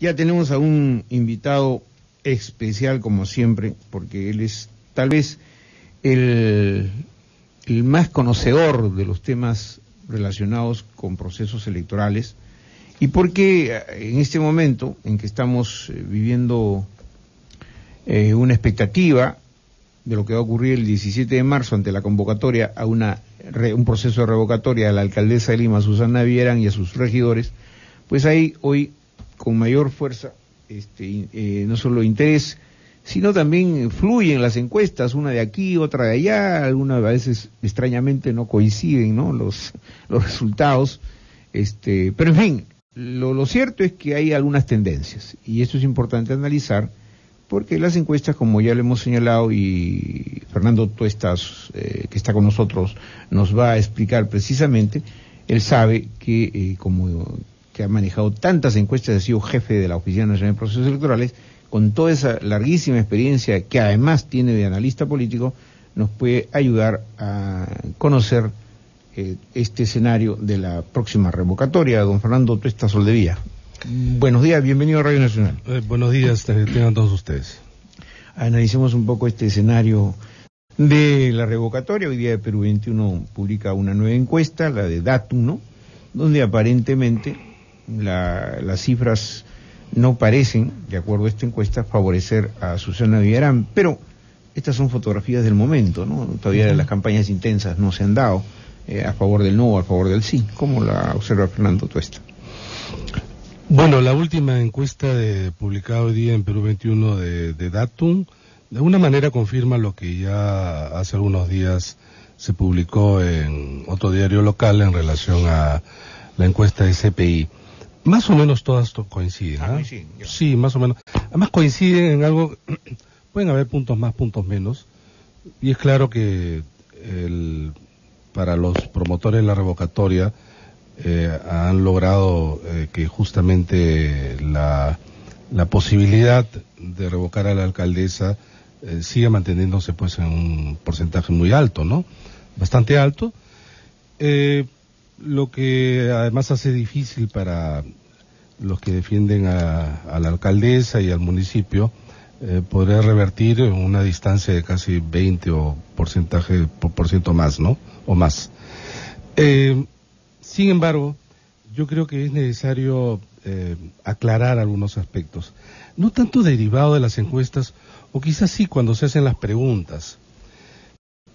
Ya tenemos a un invitado especial como siempre, porque él es tal vez el más conocedor de los temas relacionados con procesos electorales, y porque en este momento en que estamos viviendo una expectativa de lo que va a ocurrir el 17 de marzo ante la convocatoria a un proceso de revocatoria a la alcaldesa de Lima, Susana Villarán, y a sus regidores, pues hay hoy con mayor fuerza no solo interés, sino también fluyen las encuestas, una de aquí, otra de allá, algunas a veces extrañamente no coinciden, ¿no? Los resultados, pero en fin, lo cierto es que hay algunas tendencias, y esto es importante analizar, porque las encuestas, como ya le hemos señalado, y Fernando Tuestas, que está con nosotros, nos va a explicar precisamente, él sabe que como que ha manejado tantas encuestas, ha sido jefe de la Oficina Nacional de Procesos Electorales, con toda esa larguísima experiencia que además tiene de analista político, nos puede ayudar a conocer este escenario de la próxima revocatoria. Don Fernando Tuestas Soldevilla, buenos días, bienvenido a Radio Nacional. Buenos días, tengan todos ustedes. Analicemos un poco este escenario de la revocatoria. Hoy día de Perú 21 publica una nueva encuesta, la de Datum, ¿no? Donde aparentemente las cifras no parecen, de acuerdo a esta encuesta, favorecer a Susana Villarán, pero estas son fotografías del momento, ¿no? Todavía las campañas intensas no se han dado a favor del no o a favor del sí. ¿Cómo la observa Fernando Tuestas? Bueno, la última encuesta publicada hoy día en Perú 21 de Datum, de alguna manera confirma lo que ya hace algunos días se publicó en otro diario local en relación a la encuesta de CPI. Más o menos todas coinciden, ¿ah? Sí, más o menos. Además coinciden en algo, pueden haber puntos más, puntos menos, y es claro que para los promotores de la revocatoria han logrado que justamente la posibilidad de revocar a la alcaldesa siga manteniéndose pues en un porcentaje muy alto, ¿no? Bastante alto. Lo que además hace difícil para los que defienden a la alcaldesa y al municipio poder revertir en una distancia de casi 20 por ciento más, ¿no? O más. Sin embargo, yo creo que es necesario aclarar algunos aspectos, no tanto derivado de las encuestas, o quizás sí cuando se hacen las preguntas.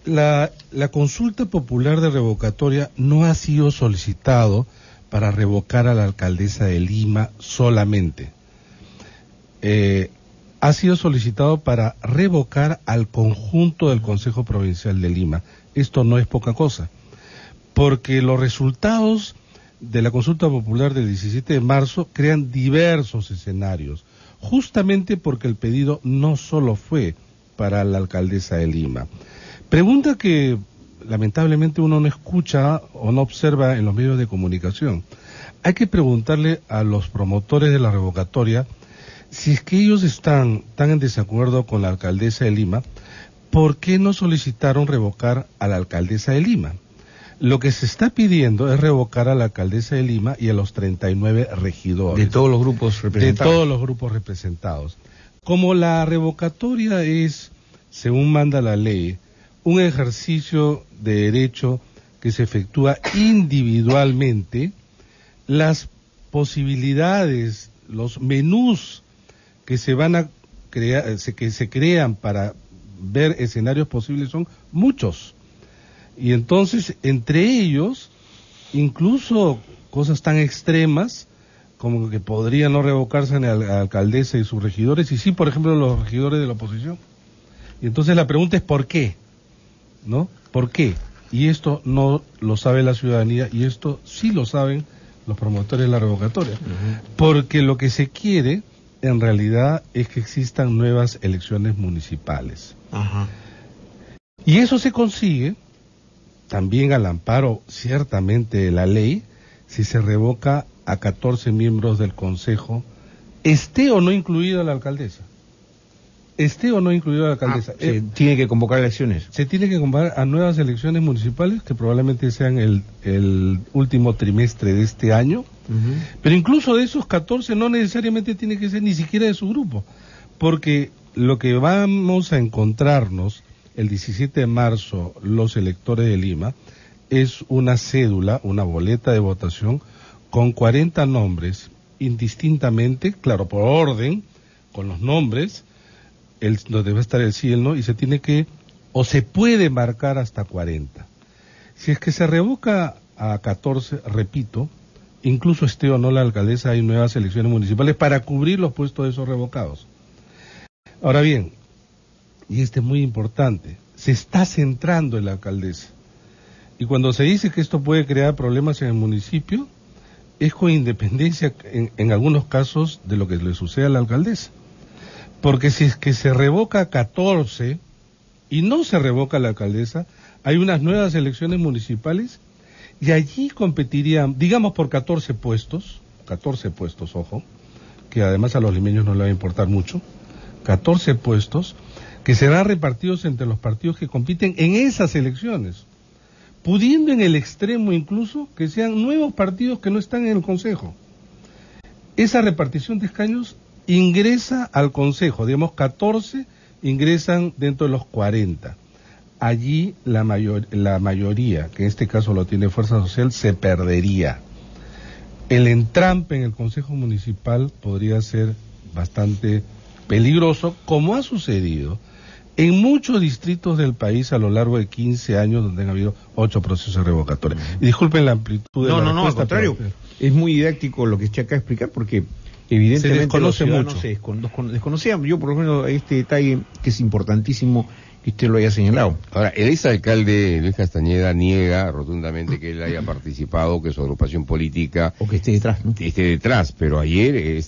La consulta popular de revocatoria no ha sido solicitado para revocar a la alcaldesa de Lima solamente. Ha sido solicitado para revocar al conjunto del Consejo Provincial de Lima. Esto no es poca cosa, porque los resultados de la consulta popular del 17 de marzo crean diversos escenarios, justamente porque el pedido no solo fue para la alcaldesa de Lima. Pregunta que lamentablemente uno no escucha o no observa en los medios de comunicación. Hay que preguntarle a los promotores de la revocatoria si es que ellos están tan en desacuerdo con la alcaldesa de Lima, ¿por qué no solicitaron revocar a la alcaldesa de Lima? Lo que se está pidiendo es revocar a la alcaldesa de Lima y a los 39 regidores. De todos los grupos representados. De todos los grupos representados. Como la revocatoria es, según manda la ley, un ejercicio de derecho que se efectúa individualmente, las posibilidades, los menús que se van a crear, que se crean para ver escenarios posibles son muchos. Y entonces, entre ellos, incluso cosas tan extremas como que podría no revocarse a la alcaldesa y sus regidores, y sí, por ejemplo, los regidores de la oposición. Y entonces la pregunta es ¿por qué? ¿No? ¿Por qué? Y esto no lo sabe la ciudadanía, y esto sí lo saben los promotores de la revocatoria. Porque lo que se quiere, en realidad, es que existan nuevas elecciones municipales. Y eso se consigue también al amparo, ciertamente, de la ley, si se revoca a 14 miembros del Consejo, esté o no incluida la alcaldesa. esté o no incluido la alcaldesa. Se tiene que convocar elecciones. Se tiene que convocar a nuevas elecciones municipales que probablemente sean el último trimestre de este año. Pero incluso de esos 14 no necesariamente tiene que ser ni siquiera de su grupo, porque lo que vamos a encontrarnos el 17 de marzo los electores de Lima es una cédula, una boleta de votación con 40 nombres indistintamente, claro, por orden, con los nombres, donde va a estar el sí y el no, y se tiene que, o se puede marcar hasta 40. Si es que se revoca a 14, repito, incluso esté o no la alcaldesa, hay nuevas elecciones municipales para cubrir los puestos de esos revocados. Ahora bien, y este es muy importante, se está centrando en la alcaldesa. Y cuando se dice que esto puede crear problemas en el municipio, es con independencia, en algunos casos, de lo que le sucede a la alcaldesa. Porque si es que se revoca a 14 y no se revoca a la alcaldesa, hay unas nuevas elecciones municipales y allí competirían, digamos, por 14 puestos, ojo, que además a los limeños no le va a importar mucho, 14 puestos que serán repartidos entre los partidos que compiten en esas elecciones, pudiendo en el extremo incluso que sean nuevos partidos que no están en el Consejo. Esa repartición de escaños ingresa al Consejo, digamos 14 ingresan dentro de los 40. Allí la mayoría, que en este caso lo tiene Fuerza Social, se perdería. El entrampe en el Consejo Municipal podría ser bastante peligroso, como ha sucedido en muchos distritos del país a lo largo de 15 años, donde han habido 8 procesos revocatorios. Y disculpen la amplitud de la respuesta. No, al contrario. Es muy didáctico lo que estoy acá a explicar, porque evidentemente se desconoce mucho. Desconocían. Yo, por ejemplo, este detalle que es importantísimo que usted lo haya señalado. Ahora, el exalcalde Luis Castañeda niega rotundamente que él haya participado, que su agrupación política... O que esté detrás, ¿no? Esté detrás, pero ayer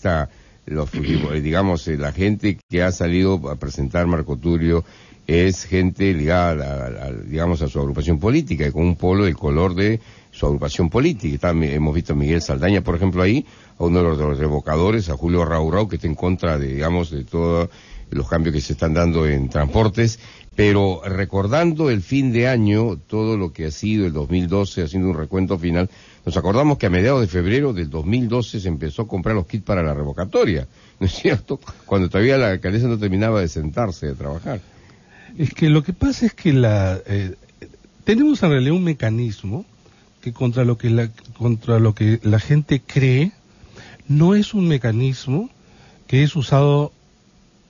la gente que ha salido a presentar Marco Tulio es gente ligada digamos, a su agrupación política, y con un polo del color de su agrupación política. Hemos visto a Miguel Saldaña, por ejemplo, ahí, a uno de los revocadores, a Julio Raurau, que está en contra de, digamos, de todos los cambios que se están dando en transportes, pero recordando el fin de año, todo lo que ha sido el 2012, haciendo un recuento final, nos acordamos que a mediados de febrero del 2012 se empezó a comprar los kits para la revocatoria, ¿no es cierto? Cuando todavía la alcaldesa no terminaba de sentarse, de trabajar. Es que lo que pasa es que tenemos en realidad un mecanismo que contra lo que la gente cree, no es un mecanismo que es usado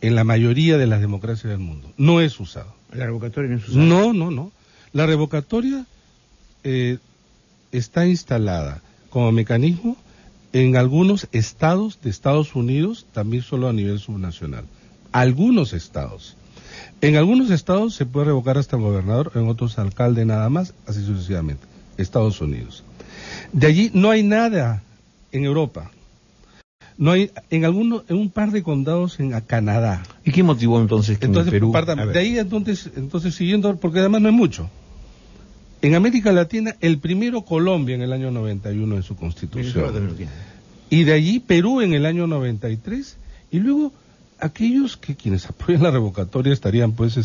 en la mayoría de las democracias del mundo. No es usado. ¿La revocatoria no es usada? No. La revocatoria está instalada como mecanismo en algunos estados de Estados Unidos, también solo a nivel subnacional. Algunos estados. En algunos estados se puede revocar hasta el gobernador, en otros alcalde nada más, así sucesivamente. Estados Unidos. De allí no hay nada en Europa. No hay en un par de condados en Canadá. ¿Y qué motivó entonces que en Perú? De ahí entonces siguiendo, porque además no es mucho. En América Latina, el primero Colombia en el año 91 en su constitución. Y de allí Perú en el año 93, y luego aquellos quienes apoyan la revocatoria estarían pues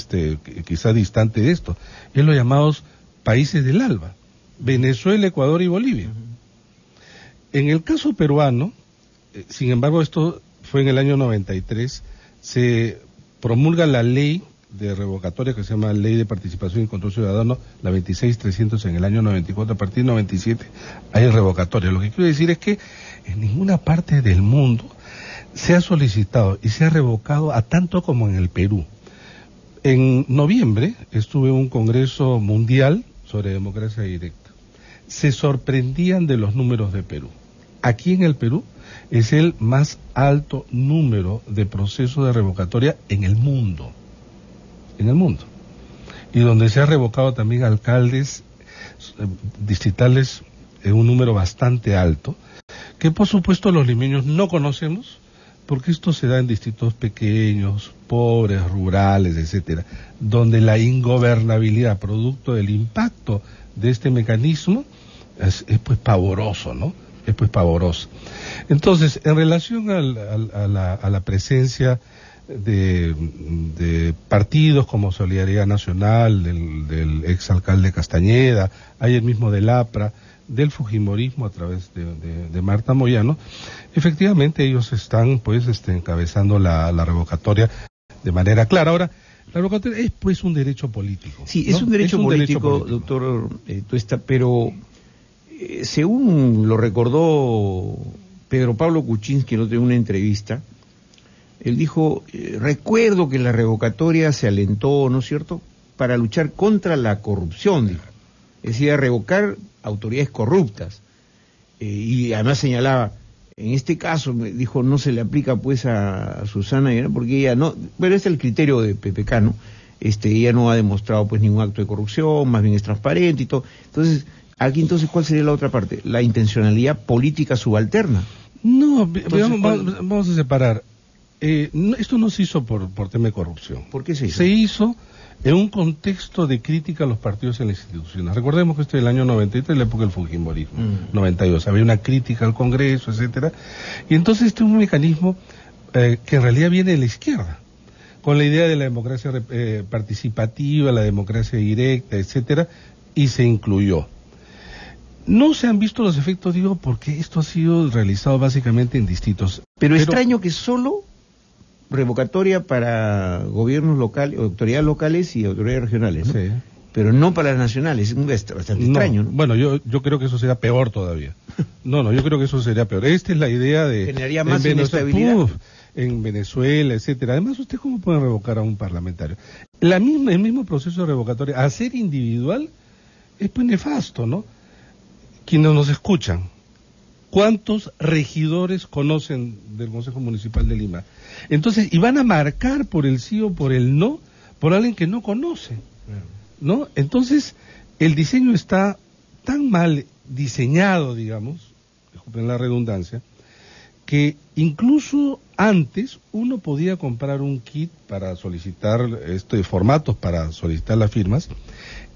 quizá distante de esto, es los llamados países del ALBA, Venezuela, Ecuador y Bolivia. En el caso peruano, sin embargo, esto fue en el año 93, se promulga la ley de revocatoria que se llama Ley de Participación y Control Ciudadano, la 26300 en el año 94, a partir del 97 hay revocatoria. Lo que quiero decir es que en ninguna parte del mundo se ha solicitado y se ha revocado a tanto como en el Perú. En noviembre estuve en un congreso mundial sobre democracia directa. Se sorprendían de los números de Perú. Aquí en el Perú es el más alto número de procesos de revocatoria en el mundo. Y donde se ha revocado también alcaldes distritales en un número bastante alto, que por supuesto los limeños no conocemos, porque esto se da en distritos pequeños, pobres, rurales, etcétera, donde la ingobernabilidad, producto del impacto de este mecanismo, es pues pavoroso, ¿no? Es pues pavoroso. Entonces, en relación a la presencia de partidos como Solidaridad Nacional, del exalcalde Castañeda, hay el mismo del APRA, del fujimorismo a través de Marta Moyano. Efectivamente ellos están pues encabezando la revocatoria de manera clara. Ahora, la revocatoria es pues un derecho político. Sí, ¿no? Es un derecho político, doctor Tuesta, pero según lo recordó Pedro Pablo Kuczynski en una entrevista, él dijo, recuerdo que la revocatoria se alentó, ¿no es cierto?, para luchar contra la corrupción, dijo. Es decir, a revocar autoridades corruptas. Y además señalaba, en este caso, me dijo, no se le aplica pues a Susana, porque ella no, bueno, este es el criterio de PPK, ¿no? Ella no ha demostrado pues ningún acto de corrupción, más bien es transparente y todo. Entonces, aquí ¿cuál sería la otra parte? La intencionalidad política subalterna. No, vamos a separar. Esto no se hizo por tema de corrupción. ¿Por qué se hizo? Se hizo en un contexto de crítica a los partidos en las instituciones. Recordemos que esto es el año 93, la época del fujimorismo, 92. Había una crítica al Congreso, etcétera. Y entonces este es un mecanismo que en realidad viene de la izquierda, con la idea de la democracia participativa, la democracia directa, etcétera, y se incluyó. No se han visto los efectos, digo, porque esto ha sido realizado básicamente en distritos. Pero extraño que solo revocatoria para gobiernos locales, autoridades locales y autoridades regionales, ¿no? Sí. Pero no para las nacionales, es bastante extraño, ¿no? Bueno, yo creo que eso sería peor todavía. Yo creo que eso sería peor. Esta es la idea de... Generaría más inestabilidad. En Venezuela, etcétera. Además, ¿usted cómo puede revocar a un parlamentario? El mismo proceso de revocatoria, hacer individual, es pues nefasto, ¿no? Quienes nos escuchan, ¿cuántos regidores conocen del Consejo Municipal de Lima? Entonces, y van a marcar por el sí o por el no, por alguien que no conoce, ¿no? Entonces, el diseño está tan mal diseñado, digamos, disculpen la redundancia, que incluso antes uno podía comprar un kit para solicitar formatos para solicitar las firmas,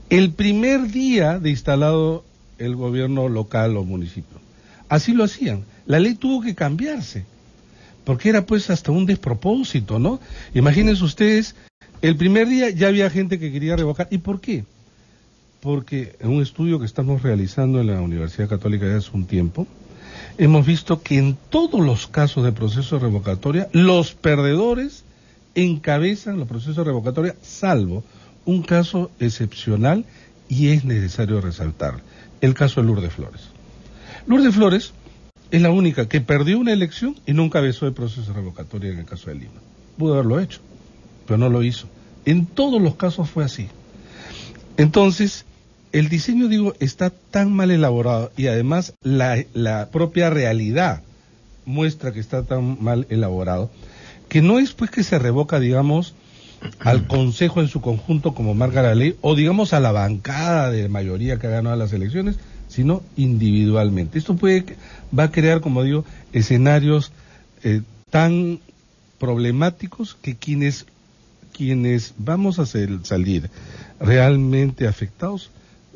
el primer día de instalado el gobierno local o municipio. Así lo hacían. La ley tuvo que cambiarse, porque era pues hasta un despropósito, ¿no? Imagínense ustedes, el primer día ya había gente que quería revocar. ¿Y por qué? Porque en un estudio que estamos realizando en la Universidad Católica de hace un tiempo, hemos visto que en todos los casos de proceso de revocatoria, los perdedores encabezan los procesos de revocatoria, salvo un caso excepcional, y es necesario resaltar, el caso de Lourdes Flores. Lourdes Flores es la única que perdió una elección y nunca encabezó el proceso de revocatoria en el caso de Lima. Pudo haberlo hecho, pero no lo hizo. En todos los casos fue así. Entonces, el diseño, está tan mal elaborado, y además la propia realidad muestra que está tan mal elaborado, que no es pues que se revoca, al Consejo en su conjunto como marca la ley, o a la bancada de mayoría que ha ganado las elecciones, sino individualmente. Esto va a crear, como escenarios tan problemáticos que quienes vamos a salir realmente afectados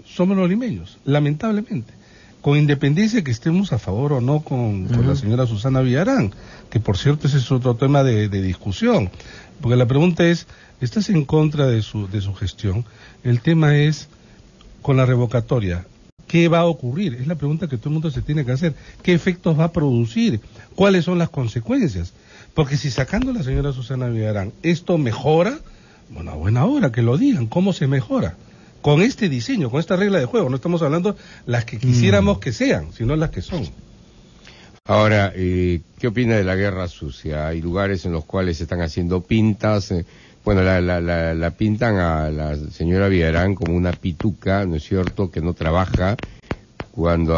somos los limeños, lamentablemente, con independencia que estemos a favor o no con la señora Susana Villarán, que por cierto ese es otro tema de discusión, porque la pregunta es, ¿estás en contra de su gestión? El tema es, con la revocatoria, ¿qué va a ocurrir? Es la pregunta que todo el mundo se tiene que hacer. ¿Qué efectos va a producir? ¿Cuáles son las consecuencias? Porque si sacando a la señora Susana Villarán, ¿esto mejora? Bueno, a buena hora que lo digan. ¿Cómo se mejora? Con este diseño, con esta regla de juego. No estamos hablando las que quisiéramos que sean, sino las que son. Ahora, ¿qué opina de la guerra sucia? Hay lugares en los cuales se están haciendo pintas. La pintan a la señora Villarán como una pituca, ¿no es cierto?, que no trabaja, cuando,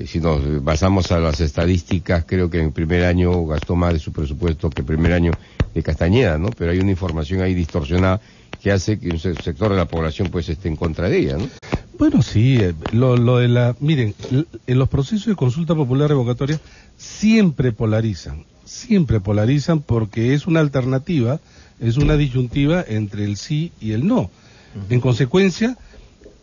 si nos basamos a las estadísticas, creo que en el primer año gastó más de su presupuesto que el primer año de Castañeda, ¿no? Pero hay una información ahí distorsionada que hace que un sector de la población pues esté en contra de ella, ¿no? Bueno, sí, miren, en los procesos de consulta popular revocatoria siempre polarizan porque es una alternativa, es una disyuntiva entre el sí y el no. En consecuencia,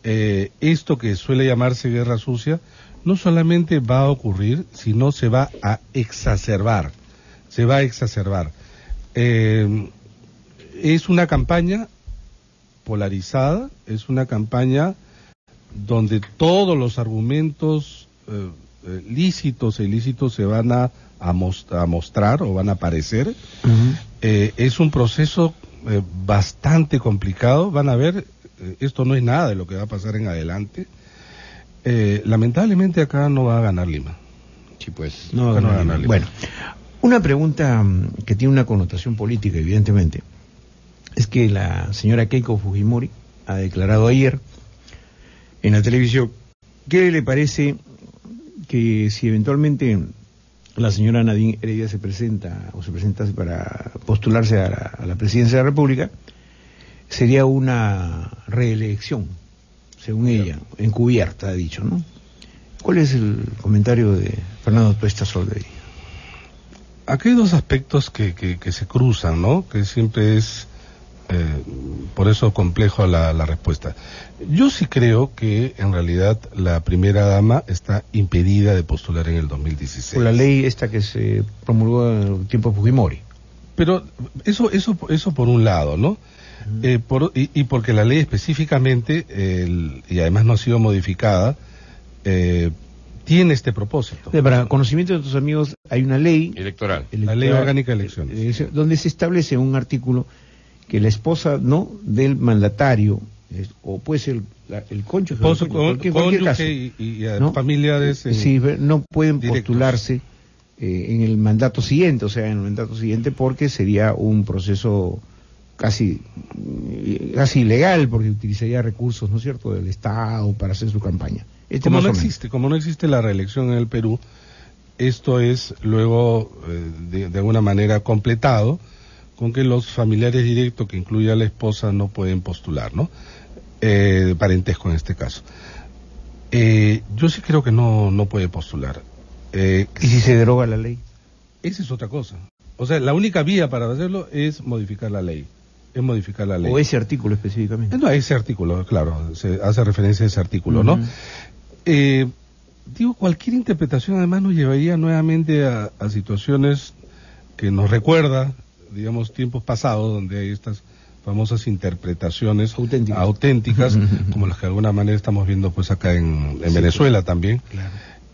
esto que suele llamarse guerra sucia, no solamente va a ocurrir, sino se va a exacerbar. se va a exacerbar. Es una campaña polarizada, es una campaña donde todos los argumentos lícitos e ilícitos se van a mostrar o van a aparecer. Uh-huh. Es un proceso bastante complicado. Van a ver, esto no es nada de lo que va a pasar en adelante. Lamentablemente acá no va a ganar Lima. Sí, pues. No va a ganar Lima. Bueno, una pregunta que tiene una connotación política, evidentemente, es que la señora Keiko Fujimori ha declarado ayer en la televisión que le parece que si eventualmente la señora Nadine Heredia se presentase para postularse a la presidencia de la República, sería una reelección, según ella, encubierta, ha dicho, ¿no? ¿Cuál es el comentario de Fernando Tuesta Soldevilla? Aquí hay dos aspectos que se cruzan, ¿no? Que siempre es, por eso complejo la respuesta. Yo sí creo que en realidad la primera dama está impedida de postular en el 2016. Por la ley esta que se promulgó en el tiempo de Fujimori. Pero eso por un lado, ¿no? Y porque la ley específicamente, y además no ha sido modificada, tiene este propósito. Para conocimiento de tus amigos, hay una ley electoral, la ley orgánica de elecciones, donde se establece un artículo que la esposa no del mandatario, o puede ser el cónyuge, cualquier caso, y ¿no? Familiares sí, no pueden directos. postularse en el mandato siguiente, o sea, en el mandato siguiente, porque sería un proceso casi ilegal, porque utilizaría recursos, ¿no es cierto?, del Estado para hacer su campaña. Como no existe la reelección en el Perú, esto es luego de alguna manera completado con que los familiares directos, que incluye a la esposa, no pueden postular, ¿no? De parentesco en este caso. Yo sí creo que no puede postular. ¿Y si se deroga la ley? Esa es otra cosa. O sea, la única vía para hacerlo es modificar la ley. O ese artículo específicamente. No, ese artículo, claro, se hace referencia a ese artículo, ¿no? Digo, cualquier interpretación además nos llevaría nuevamente a situaciones que nos recuerda, digamos, tiempos pasados, donde hay estas famosas interpretaciones auténticas como las que de alguna manera estamos viendo pues acá en Venezuela también, claro.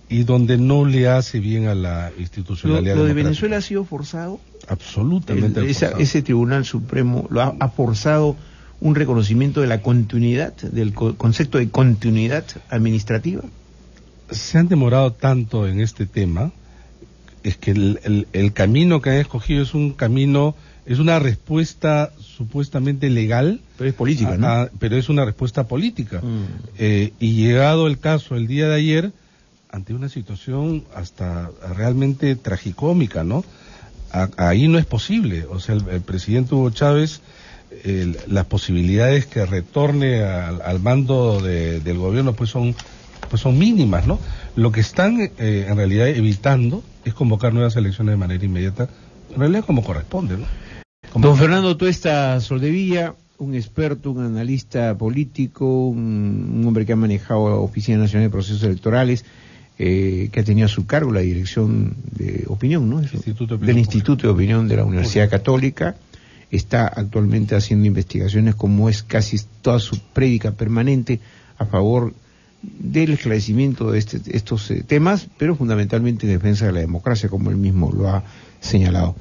Y donde no le hace bien a la institucionalidad ¿Lo de democrática. Venezuela ha sido forzado? Absolutamente forzado. Ese Tribunal Supremo lo ha forzado un reconocimiento de la continuidad, del concepto de continuidad administrativa. Se han demorado tanto en este tema, es que el camino que han escogido es una respuesta supuestamente legal, pero es política, ¿no? Pero es una respuesta política. Y llegado el caso el día de ayer, ante una situación hasta realmente tragicómica, ¿no? Ahí no es posible. O sea, el presidente Hugo Chávez, las posibilidades que retorne al mando del gobierno pues son mínimas, ¿no? Lo que están en realidad evitando es convocar nuevas elecciones de manera inmediata, en realidad como corresponde, ¿no? Don Fernando Tuesta Soldevilla, un experto, un analista político, un hombre que ha manejado la Oficina Nacional de Procesos Electorales, que ha tenido a su cargo la dirección de opinión, ¿no? Del Instituto de Opinión de la Universidad Católica. Está actualmente haciendo investigaciones, como es casi toda su prédica permanente, a favor del esclarecimiento de estos temas, pero fundamentalmente en defensa de la democracia, como él mismo lo ha señalado.